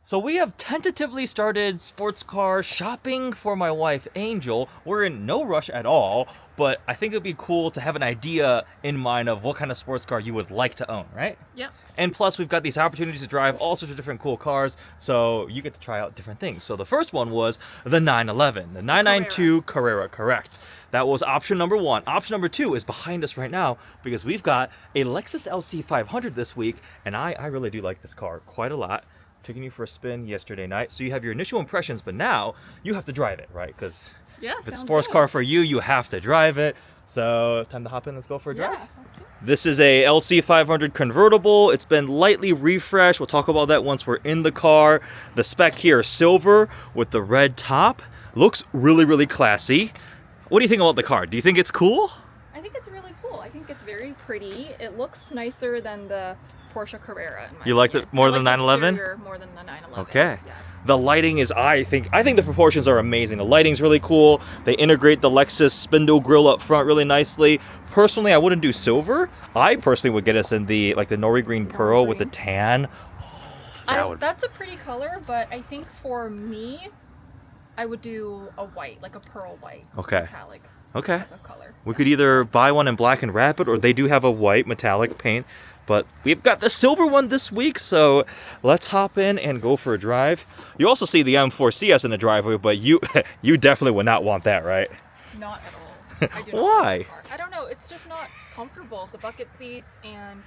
So we have tentatively started sports car shopping for my wife, Angel. We're in no rush at all, but I think it'd be cool to have an idea in mind of what kind of sports car you would like to own, right? Yep. And plus, we've got these opportunities to drive all sorts of different cool cars, so you get to try out different things. So the first one was the 911, the 992 Carrera, correct. That was option number one. Option number two is behind us right now because we've got a Lexus LC500 this week, and I really do like this car quite a lot. Taking you for a spin yesterday night, so you have your initial impressions, but now you have to drive it, right? Because if it's a sports car for you, you have to drive it. So time to hop in, let's go for a drive. Yeah, This is a LC500 convertible. It's been lightly refreshed. We'll talk about that once we're in the car. The spec here is silver with the red top. Looks really, really classy. What do you think about the car? Do you think it's cool? I think it's really cool. I think it's very pretty. It looks nicer than the Porsche Carrera. In my You liked opinion. it more I than like 911? the exterior more than the 911. Okay. Yes. The lighting is, I think the proportions are amazing. The lighting's really cool. They integrate the Lexus spindle grille up front really nicely. Personally, I wouldn't do silver. I personally would get us in the Nori green pearl with the tan. That's a pretty color, but I think for me, I would do a white, like a pearl white. Okay. Metallic. Okay. Type of color. We could either buy one in black and wrap it, or they do have a white metallic paint. But we've got the silver one this week, so let's hop in and go for a drive. You also see the M4 CS in the driveway, but you definitely would not want that, right? Not at all. I do not Why? like the car. I don't know. It's just not comfortable. The bucket seats, and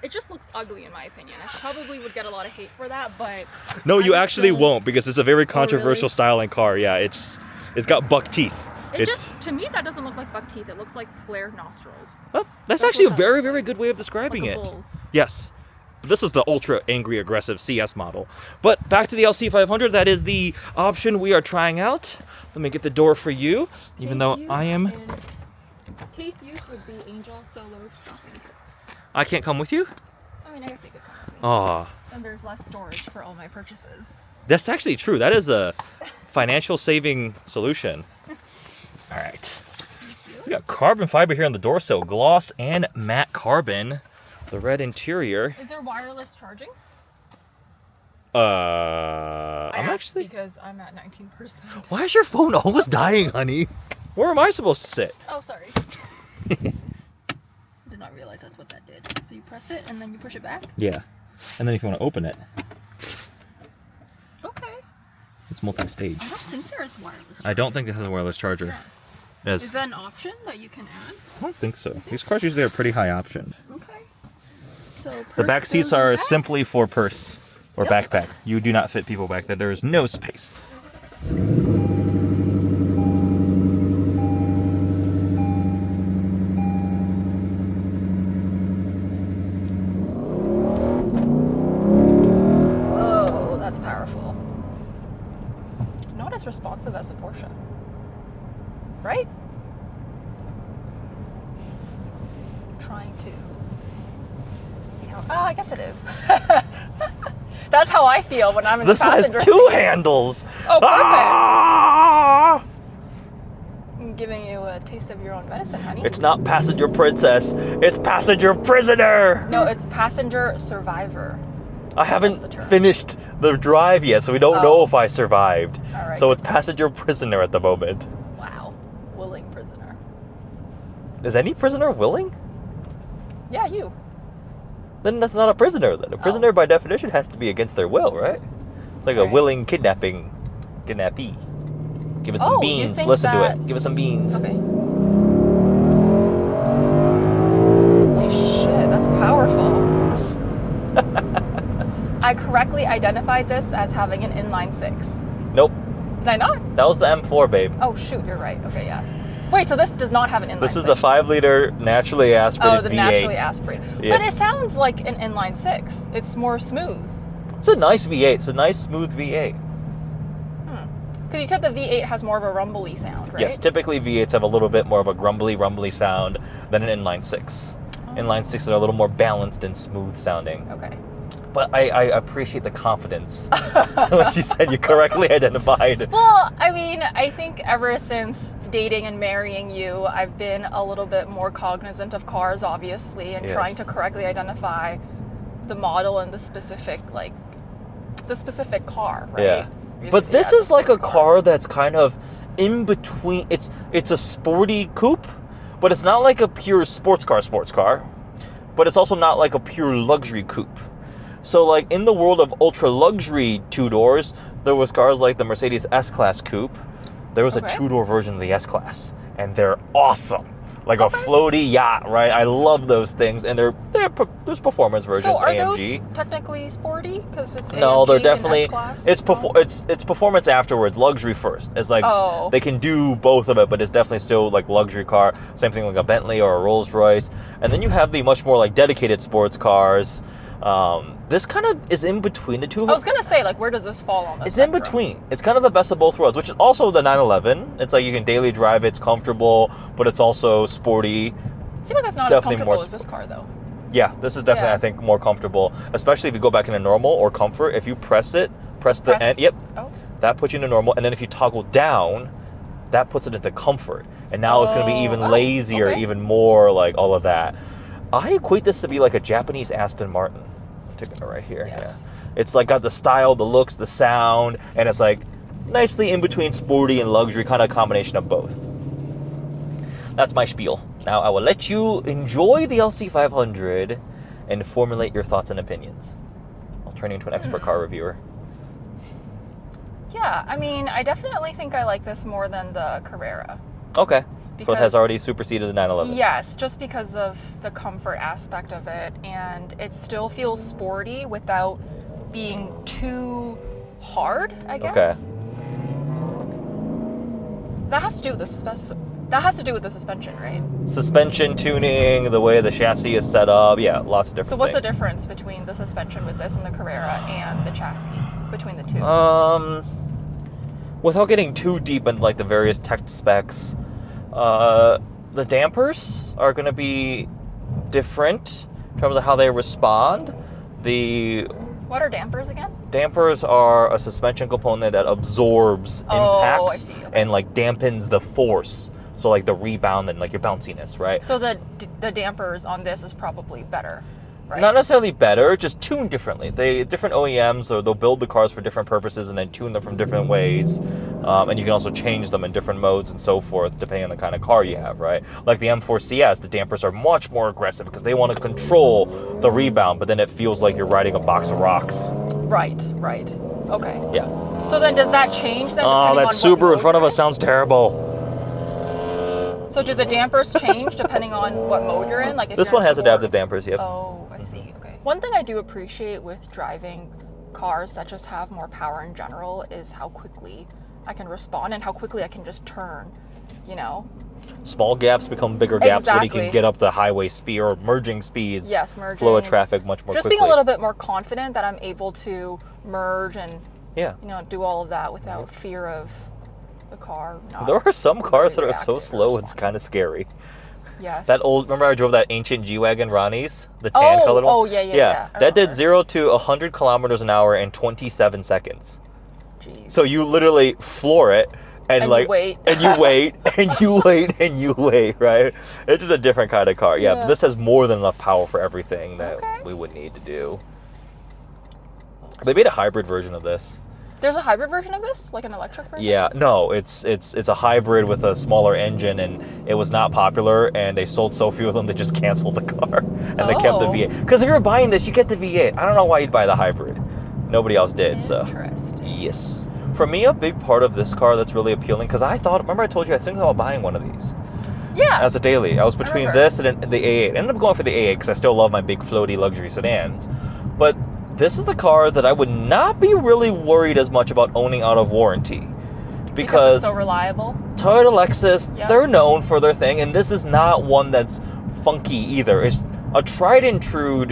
it just looks ugly in my opinion. I probably would get a lot of hate for that, but No, you actually won't, because it's a very controversial really? styling car. Yeah, it's got buck teeth. To me, that doesn't look like buck teeth. It looks like flared nostrils. Well, that's That's actually a what that very, looks very like. good way of describing Like a it. bull. Yes. This is the ultra angry aggressive CS model. But back to the LC500, that is the option we are trying out. Let me get the door for you, even though I am... Case use would be Angel solo shopping trips. I can't come with you? I mean, I guess you could come with me. Aw. And there's less storage for all my purchases. That's actually true. That is a financial saving solution. All right. We got carbon fiber here on the door sill, gloss and matte carbon. The red interior. Is there wireless charging? I'm asked actually... because I'm at 19%. Why is your phone always dying, honey? Where am I supposed to sit? Oh, sorry. Did not realize that's what that did. So you press it and then you push it back? Yeah. And then if you want to open it, Okay. it's multi-stage. I don't think there's wireless charging. I don't think it has a wireless charger. Yeah. It has- Is that an option that you can add? I don't think so. These cars usually are pretty high optioned. Okay. So The back purse seats goes in are the back? simply for purse or Yep. backpack. You do not fit people back there. There is no space. Whoa, that's powerful. Not as responsive as the Porsche. Right? Trying to see how... Oh, I guess it is. That's how I feel when I'm in the This has passenger two seat. handles. Oh, perfect. Ah! I'm giving you a taste of your own medicine, honey. It's not passenger princess. It's passenger prisoner. No, it's passenger survivor. I the haven't term. finished the drive yet, so we don't know if I survived. All right. So it's passenger prisoner at the moment. Wow. Willing prisoner. Is any prisoner willing? Yeah, you. Then that's not a prisoner. Then a prisoner, by definition, has to be against their will, right? It's like a Right. willing kidnappee. Give it some Oh, you beans. think Listen to that- it. Give it some beans. Okay. Holy shit, that's powerful. I correctly identified this as having an inline six. Nope. Did I not? That was the M4, babe. Oh shoot, you're right. Okay, yeah. Wait, so this does not have an inline This is six. the 5-liter naturally aspirated Oh, the V8. naturally aspirated. Yeah. But it sounds like an inline six. It's more smooth. It's a nice V8. It's a nice, smooth V8. Because you said the V8 has more of a rumbly sound, right? Yes, typically V8s have a little bit more of a grumbly sound than an inline 6. Inline 6s are a little more balanced and smooth sounding. Okay. But I appreciate the confidence when you said you correctly identified. Well, I mean, I think ever since dating and marrying you, I've been a little bit more cognizant of cars, obviously, and Yes. trying to correctly identify the model and the specific, like, the specific car, right? Yeah. Is- But this yeah, it's is like a sports car that's kind of in between. It's a sporty coupe, but it's not like a pure sports car. But it's also not like a pure luxury coupe. So like in the world of ultra luxury two doors, there was cars like the Mercedes S-Class coupe. There was a two-door version of the S-Class, and they're awesome. Like a floaty yacht, right? I love those things, and there's performance versions. So are AMG. those technically sporty? Because it's No, AMG they're and definitely S-Class? it's performance afterwards, luxury first. It's like they can do both of it, but it's definitely still like luxury car. Same thing like a Bentley or a Rolls Royce, and then you have the much more like dedicated sports cars. This kind of is in between the two of them. I was gonna say, like, where does this fall on this? It's in between. It's kind of the best of both worlds, which is also the 911. It's like you can daily drive. It's comfortable, but it's also sporty. I feel like it's not Definitely as comfortable more as this car, though. Yeah, this is definitely, I think, more comfortable, especially if you go back into normal or comfort. If you press the end, yep, that puts you into normal. And then if you toggle down, that puts it into comfort. And now it's going to be even lazier, even more like all of that. I equate this to be like a Japanese Aston Martin. I'm taking it right here. Yes. Yeah. It's like got the style, the looks, the sound, and it's like nicely in between sporty and luxury, kind of combination of both. That's my spiel. Now I will let you enjoy the LC500 and formulate your thoughts and opinions. I'll turn you into an expert car reviewer. Yeah, I mean, I definitely think I like this more than the Carrera. Okay. So it has Because- already superseded the 911. Yes, just because of the comfort aspect of it, and it still feels sporty without being too hard, I guess. Okay. That has to do with the suspension, right? Suspension tuning, the way the chassis is set up, yeah, lots of different So what's the things. difference between the suspension with this and the Carrera and the chassis between the two? Without getting too deep into like the various tech specs, the dampers are going to be different in terms of how they respond. The What are dampers again? dampers are a suspension component that absorbs impacts I see, okay. and like dampens the force. So like the rebound and like your bounciness, right? So the dampers on this is probably better, right? Not necessarily better, just tuned differently. Different OEMs, or they'll build the cars for different purposes and then tune them from different ways. And you can also change them in different modes and so forth, depending on the kind of car you have, right? Like the M4 CS, the dampers are much more aggressive because they want to control the rebound, but then it feels like you're riding a box of rocks. Right. Okay. Yeah. So then does that change then? Oh, depending that on Subaru what in front of mode us sounds terrible. you're in? So do the dampers change depending on what mode you're in? Like if This you're one in a has sport- adaptive dampers, yep. Oh, I see. Okay. One thing I do appreciate with driving cars that just have more power in general is how quickly I can respond and how quickly I can just turn, you know? Small gaps become bigger gaps when you Exactly. can get up to highway speed or merging speeds. Yes, merging. Flow of traffic much more just quickly. being a little bit more confident that I'm able to merge and, Yeah. you know, do all of that without fear of the car not There are some cars that are so reacting or slow, it's responding. kind of scary. Yes. That old, remember I drove that ancient G-Wagon Ronnie's? The tan colored one? Oh, yeah. I That did remember. 0 to 100 kilometers an hour in 27 seconds. Jeez. So you literally floor it and And like, you wait. and you wait, and you wait, and you wait, right? It's just a different kind of car. Yeah, Yeah. this has more than enough power for everything that Okay. we would need to do. They made a hybrid version of this. There's a hybrid version of this? Like an electric version? Yeah, no, it's a hybrid with a smaller engine, and it was not popular, and they sold so few of them they just canceled the car, and they kept the Oh. V8. Because if you're buying this, you get the V8. I don't know why you'd buy the hybrid. Nobody else did, so. Interesting. Yes. For me, a big part of this car that's really appealing, because I thought, remember I told you I was thinking about buying one of these Yeah. as a daily. I was between remember. this and the A8. I ended up going for the A8 because I still love my big floaty luxury sedans. But this is a car that I would not be really worried as much about owning out of warranty. because it's so reliable. Toyota Lexus, Yep. they're known for their thing, and this is not one that's funky either. It's a tried and true,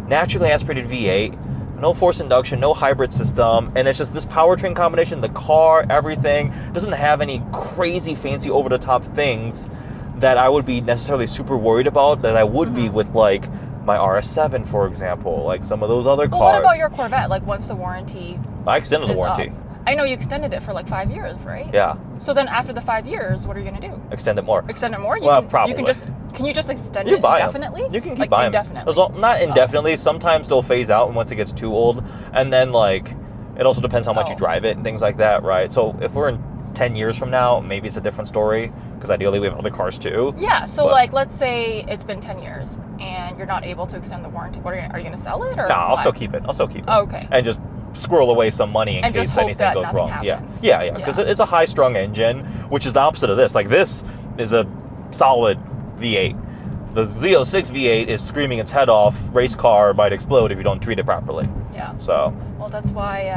naturally aspirated V8, no forced induction, no hybrid system, and it's just this powertrain combination, the car, everything, doesn't have any crazy fancy over-the-top things that I would be necessarily super worried about that I would be with like my RS7, for example, like some of those other Well, cars. what about your Corvette? Like once the warranty I extended the is warranty. up. I know you extended it for like 5 years, right? Yeah, So then after the 5 years, what are you gonna do? extend it more. Extend it more? Well, You probably. can you just extend You it buy 'em. indefinitely? You can keep like, buying them. indefinitely. Not indefinitely. Sometimes they'll phase out once it gets too old, and then like It also depends how much you Oh. drive it and things like that, right? So if we're in 10 years from now, maybe it's a different story, because ideally we have other cars too. Yeah, so But- like, let's say it's been 10 years and you're not able to extend the warranty. What are you going to sell it or? Nah, I'll what? still keep it. Okay. And just squirrel away some money in And case just hope anything that goes nothing wrong. happens. Yeah, because Yeah. it's a high-strung engine, which is the opposite of this. Like, this is a solid V8. The Z06 V8 is screaming its head off. Race car might explode if you don't treat it properly. Yeah. So, Well, that's why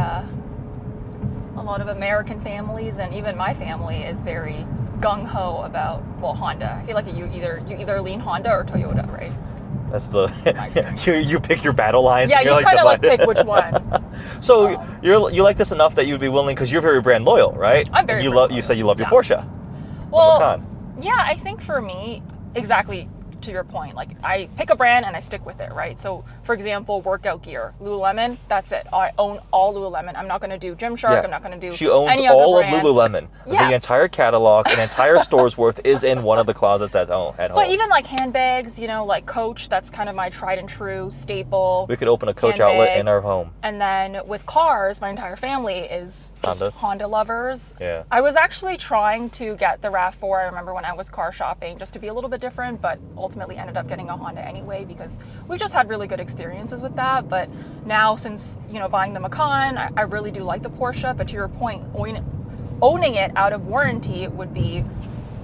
a lot of American families and even my family is very gung-ho about, well, Honda. I feel like you either lean Honda or Toyota, right? that's the my experience. you pick your battle lines. Yeah, and you're you kind of like divided. pick which one. So you like this enough that you'd be willing, because you're very brand loyal, right? I'm very And you brand You loyal, said you love your yeah. Porsche. Well, Macan. yeah, I think for me, exactly to your point, like I pick a brand and I stick with it, right? So, for example, workout gear, Lululemon, that's it. I own all Lululemon. I'm not going to do Gymshark. I'm not going to do She owns any other all of brand. Lululemon. Yeah. The entire catalog, an entire store's worth is in one of the closets at home. But even like handbags, like Coach, that's kind of my tried and true staple. We could open a Coach outlet handbag. in our home. And then with cars, my entire family is just Hondas. Honda lovers. Yeah. I was actually trying to get the RAV4, I remember when I was car shopping, just to be a little bit different, but ultimately ended up getting a Honda anyway because we just had really good experiences with that. But now since, buying the Macan, I really do like the Porsche. But to your point, owning it out of warranty would be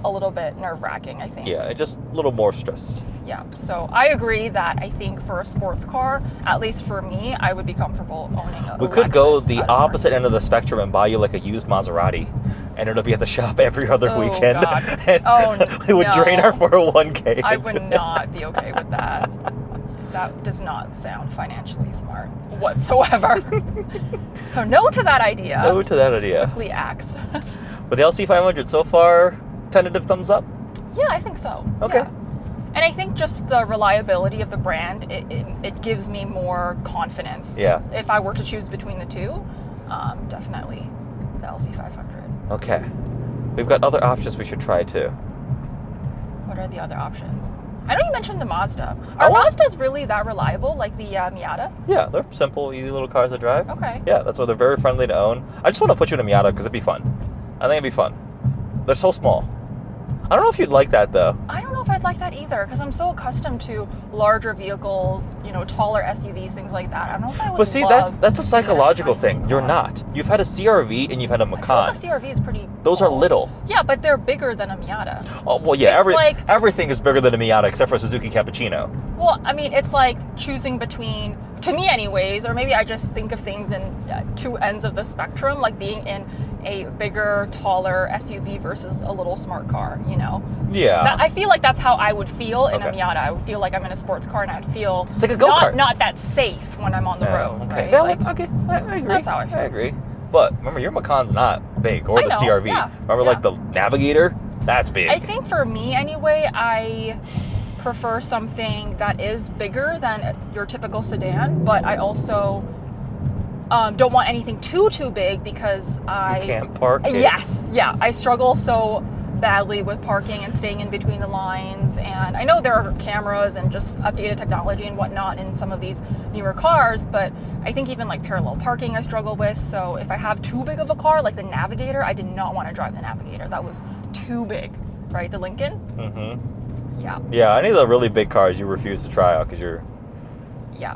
a little bit nerve-wracking, I think. Yeah, just a little more stressed. Yeah, so I agree that I think for a sports car, at least for me, I would be comfortable owning a We could go Lexus the out of opposite warranty. end of the spectrum and buy you like a used Maserati, and it'll be at the shop every other Oh, weekend. God. And Oh, it would drain no. our 401k. I would not be okay with that. That does not sound financially smart whatsoever. So no to that idea. No to that idea. Quickly axed. But the LC500 so far, tentative thumbs up. Yeah, I think so. Okay. Yeah. And I think just the reliability of the brand, it gives me more confidence. Yeah. If I were to choose between the two, definitely the LC500. Okay. We've got other options we should try too. What are the other options? I know you mentioned the Mazda. Are Mazdas really that reliable, like the Miata? Yeah, they're simple, easy little cars to drive. Okay. Yeah, that's why they're very friendly to own. I just want to put you in a Miata because it'd be fun. I think it'd be fun. They're so small. I don't know if you'd like that though. I don't know if I'd like that either, because I'm so accustomed to larger vehicles, taller SUVs, things like that. I don't know if I would But see, love that's a being in psychological tiny thing. You're car. not. You've had a CRV and you've had a I feel Macan. like a CRV is pretty Those are tall. little. Yeah, but they're bigger than a Miata. Oh, well, yeah, It's everything is bigger than a Miata except for a Suzuki Cappuccino. Well, I mean, it's like choosing between, to me anyways, or maybe I just think of things in two ends of the spectrum, like being in a bigger, taller SUV versus a little smart car, Yeah. I feel like that's how I would feel in a Okay. Miata. I would feel like I'm in a sports car and I'd feel It's like a go-kart. not that safe when I'm on the road, Okay. right? Yeah, Like, okay. I agree. That's how I feel. I agree. But remember, your Macan's not big, or I the know, CRV. yeah, Remember, yeah. like the Navigator? That's big. I think for me anyway, I prefer something that is bigger than your typical sedan, but I also don't want anything too big because I can't park it. Yes, yeah, I struggle so badly with parking and staying in between the lines. And I know there are cameras and just updated technology and whatnot in some of these newer cars, but I think even like parallel parking I struggle with. So if I have too big of a car, like the Navigator, I did not want to drive the Navigator. That was too big, right? The Lincoln? Mm-hmm. Yeah. Yeah, any of the really big cars you refuse to try out because you're... Yeah.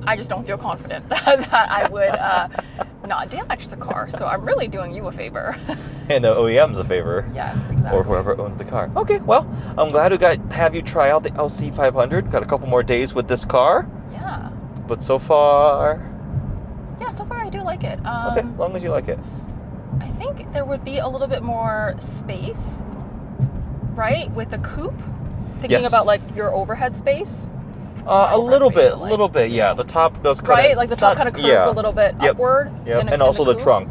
I just don't feel confident that I would not damage the car. So I'm really doing you a favor. And the OEM's a favor. Yes, exactly. Or whoever owns the car. Okay, well, I'm glad we have you try out the LC500. Got a couple more days with this car. Yeah. But so far... Yeah, so far I do like it. Okay, as long as you like it. I think there would be a little bit more space, right? With the coupe. Thinking Yes. about like your overhead space. A little space, bit, but, like, little bit, yeah. The top does kind Right? of... Like the top kind of curves a little bit Yep. upward. Yep, in and a also the coupe. trunk.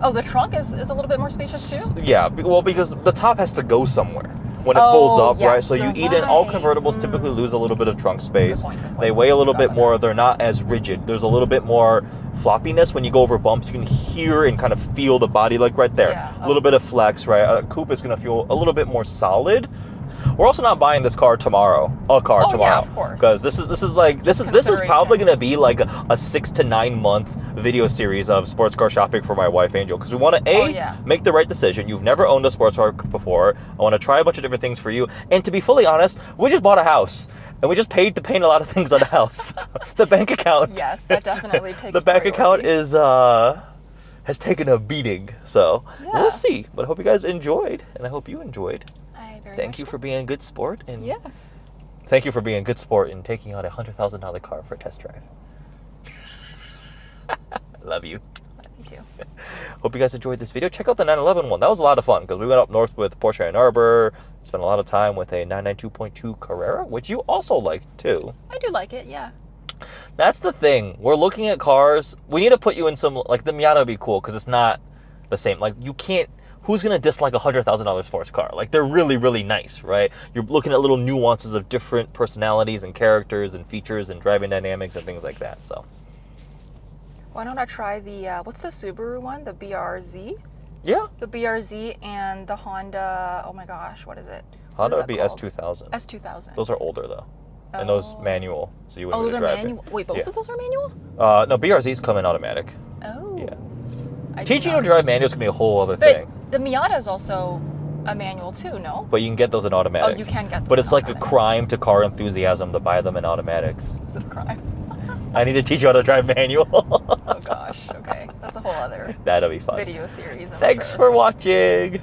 Oh, the trunk is a little bit more spacious too? Yeah, well, because the top has to go somewhere when it Oh, folds up, right? yes, So you you're eat in. All right. convertibles typically lose a little bit of trunk space. Good point. They weigh a little Forgot bit about more. They're not as rigid. There's a little bit more floppiness when you go over bumps. You can hear and kind of feel the body, like right there. Yeah. A little bit of flex, right? A coupe is going to feel a little bit more solid. We're also not buying this car tomorrow. Yeah, Tomorrow. of course. Because this is probably gonna be like a 6 to 9 month video series of sports car shopping for my wife Angel. Because we want to make the right decision. You've never owned a sports car before. I want to try a bunch of different things for you. And to be fully honest, we just bought a house. And we just paid to paint a lot of things on the house. The bank account. Yes, that definitely takes the bank account priority. has taken a beating. So Yeah. we'll see. But I hope you guys enjoyed, and I hope you enjoed. Thank you much for being a good sport, and Yeah. thank you for being a good sport and taking out a $100,000 car for a test drive. Love you. Me too. Hope you guys enjoyed this video. Check out the 911 one. That was a lot of fun because we went up north with Porsche Ann Arbor. Spent a lot of time with a 992.2 Carrera, which you also liked too. I do like it, yeah. That's the thing. We're looking at cars. We need to put you in some, like the Miata would be cool because it's not the same. Like you can't, who's going to dislike a $100,000 sports car? Like they're really, really nice, right? You're looking at little nuances of different personalities and characters and features and driving dynamics and things like that. So Why don't I try the, what's the Subaru one? The BRZ? yeah. The BRZ and the Honda, oh my gosh, what is it? Honda What would is be that S2000. called? S2000. Those are older though. And those manual, so you wouldn't those be are driving. manual? Wait, both of those are manual? No, BRZs come in automatic. Oh. Yeah. I do Teaching you not. to drive manuals can be a whole other But thing. the Miata is also a manual too, no? But you can get those in automatic. Oh, you can get those But in it's like a automatic. crime to car enthusiasm to buy them in automatics. Is it a crime? I need to teach you how to drive manual. Oh gosh, okay. That's a whole other That'll be fun. video series, I'm Thanks sure. for watching.